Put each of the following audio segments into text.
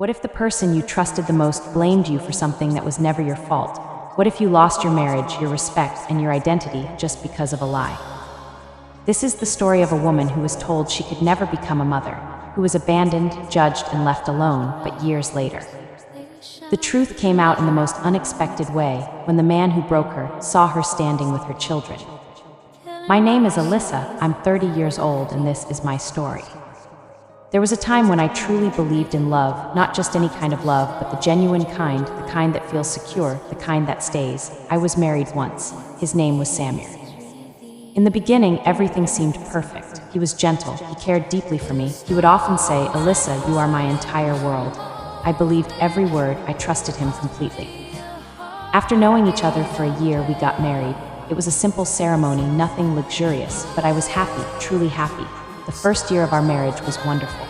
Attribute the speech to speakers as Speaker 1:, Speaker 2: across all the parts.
Speaker 1: What if the person you trusted the most blamed you for something that was never your fault? What if you lost your marriage, your respect, and your identity just because of a lie? This is the story of a woman who was told she could never become a mother, who was abandoned, judged, and left alone, but years later. The truth came out in the most unexpected way when the man who broke her saw her standing with her children. My name is Elisa, I'm 30 years old, and this is my story. There was a time when I truly believed in love, not just any kind of love, but the genuine kind, the kind that feels secure, the kind that stays. I was married once. His name was Samuel. In the beginning, everything seemed perfect. He was gentle, he cared deeply for me. He would often say, "Elisa, you are my entire world." I believed every word, I trusted him completely. After knowing each other for a year, we got married. It was a simple ceremony, nothing luxurious, but I was happy, truly happy. The first year of our marriage was wonderful.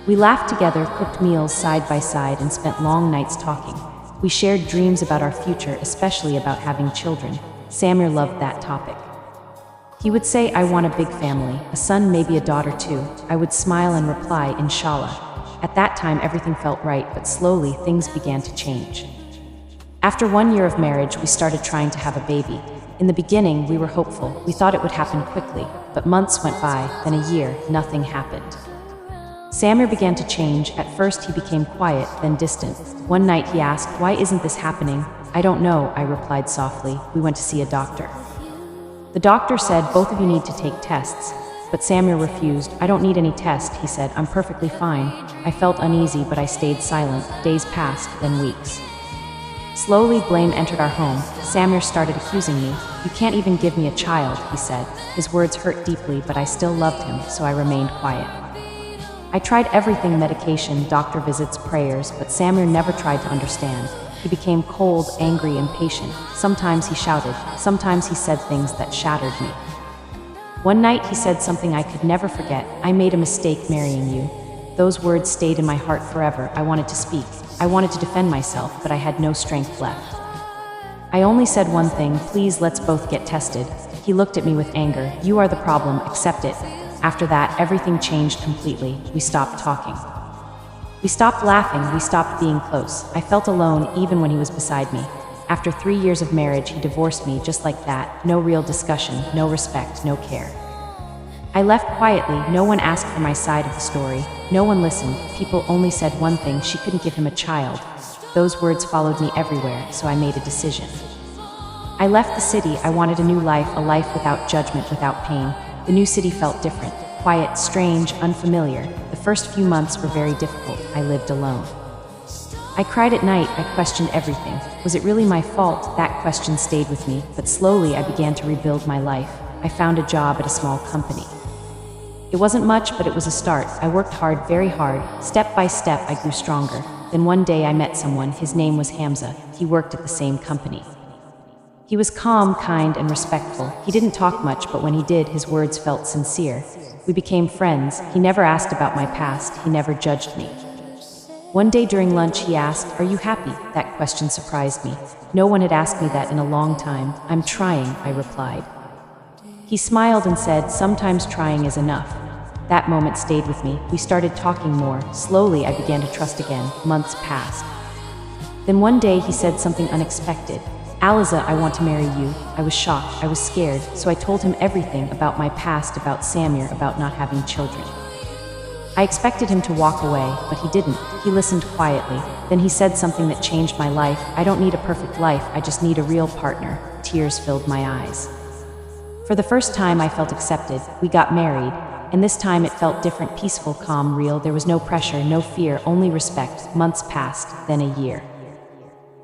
Speaker 1: We laughed together, cooked meals side by side, and spent long nights talking. We shared dreams about our future, especially about having children. Samuel loved that topic. He would say, "I want a big family, a son, maybe a daughter too." I would smile and reply, "Inshallah." At that time, everything felt right, but slowly things began to change. After 1 year of marriage, we started trying to have a baby. In the beginning, we were hopeful. We thought it would happen quickly, but months went by, then a year, nothing happened. Samuel began to change. At first, he became quiet, then distant. One night, he asked, "Why isn't this happening?" "I don't know," I replied softly. "We went to see a doctor. The doctor said, both of you need to take tests." But Samuel refused. "I don't need any test," he said. "I'm perfectly fine." I felt uneasy, but I stayed silent. Days passed, then weeks. Slowly, blame entered our home. Samuel started accusing me. "You can't even give me a child," he said. His words hurt deeply, but I still loved him, so I remained quiet. I tried everything: medication, doctor visits, prayers, but Samuel never tried to understand. He became cold, angry, impatient. Sometimes he shouted. Sometimes he said things that shattered me. One night he said something I could never forget. "I made a mistake marrying you." Those words stayed in my heart forever. I wanted to speak. I wanted to defend myself, but I had no strength left. I only said one thing: "Please, let's both get tested." He looked at me with anger. "You are the problem, accept it." After that, everything changed completely. We stopped talking. We stopped laughing, we stopped being close. I felt alone even when he was beside me. After 3 years of marriage, he divorced me just like that. No real discussion, no respect, no care. I left quietly. No one asked for my side of the story. No one listened. People only said one thing: she couldn't give him a child. Those words followed me everywhere, so I made a decision. I left the city. I wanted a new life, a life without judgment, without pain. The new city felt different. Quiet, strange, unfamiliar. The first few months were very difficult. I lived alone. I cried at night. I questioned everything. Was it really my fault? That question stayed with me, but slowly I began to rebuild my life. I found a job at a small company. It wasn't much, but it was a start. I worked hard, very hard. Step by step, I grew stronger. Then one day I met someone. His name was Hamza. He worked at the same company. He was calm, kind, and respectful. He didn't talk much, but when he did, his words felt sincere. We became friends. He never asked about my past. He never judged me. One day during lunch, he asked, "Are you happy?" That question surprised me. No one had asked me that in a long time. "I'm trying," I replied. He smiled and said, "Sometimes trying is enough." That moment stayed with me. We started talking more. Slowly, I began to trust again. Months passed. Then one day, he said something unexpected. "Elisa, I want to marry you." I was shocked. I was scared. So I told him everything about my past, about Samuel, about not having children. I expected him to walk away, but he didn't. He listened quietly. Then he said something that changed my life. "I don't need a perfect life. I just need a real partner." Tears filled my eyes. For the first time, I felt accepted. We got married. And this time it felt different, peaceful, calm, real. There was no pressure, no fear, only respect. Months passed, then a year.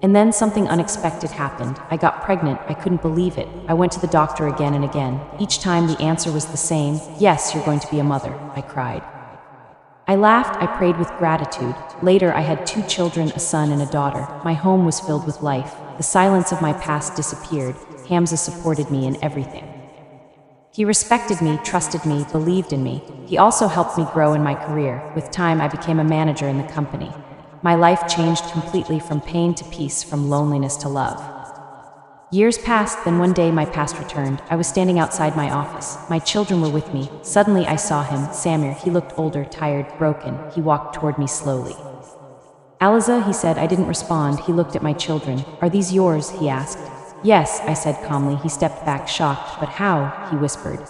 Speaker 1: And then something unexpected happened. I got pregnant. I couldn't believe it. I went to the doctor again and again. Each time the answer was the same: "Yes, you're going to be a mother." I cried. I laughed. I prayed with gratitude. Later, I had 2 children, a son and a daughter. My home was filled with life. The silence of my past disappeared. Hamza supported me in everything. He respected me, trusted me, believed in me. He also helped me grow in my career. With time, I became a manager in the company. My life changed completely, from pain to peace, from loneliness to love. Years passed, then one day my past returned. I was standing outside my office. My children were with me. Suddenly I saw him, Samuel. He looked older, tired, broken. He walked toward me slowly. Elisa, he said. I didn't respond. He looked at my children. Are these yours? He asked. Yes, I said calmly. He stepped back, shocked. But how? He whispered.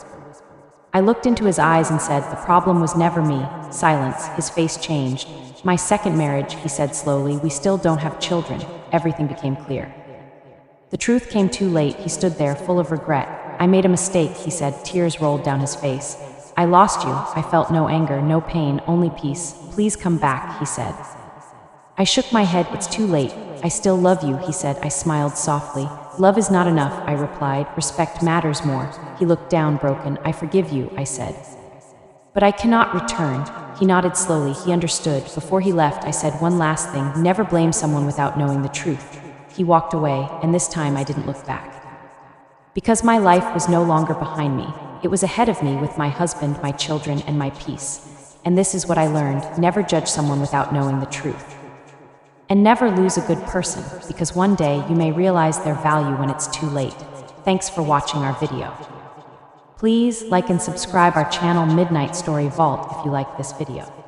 Speaker 1: I looked into his eyes and said, the problem was never me. Silence. His face changed. My second marriage, he said slowly. We still don't have children. Everything became clear. The truth came too late. He stood there, full of regret. I made a mistake, he said. Tears rolled down his face. I lost you. I felt no anger, no pain, only peace. Please come back, he said. I shook my head. It's too late. I still love you, he said. I smiled softly. Love is not enough, I replied. Respect matters more. He looked down, broken. I forgive you, I said. But I cannot return. He nodded slowly. He understood. Before he left, I said one last thing. Never blame someone without knowing the truth. He walked away, and this time I didn't look back. Because my life was no longer behind me. It was ahead of me with my husband, my children, and my peace. And this is what I learned. Never judge someone without knowing the truth. And never lose a good person, because one day you may realize their value when it's too late. Thanks for watching our video. Please like and subscribe our channel Midnight Story Vault if you like this video.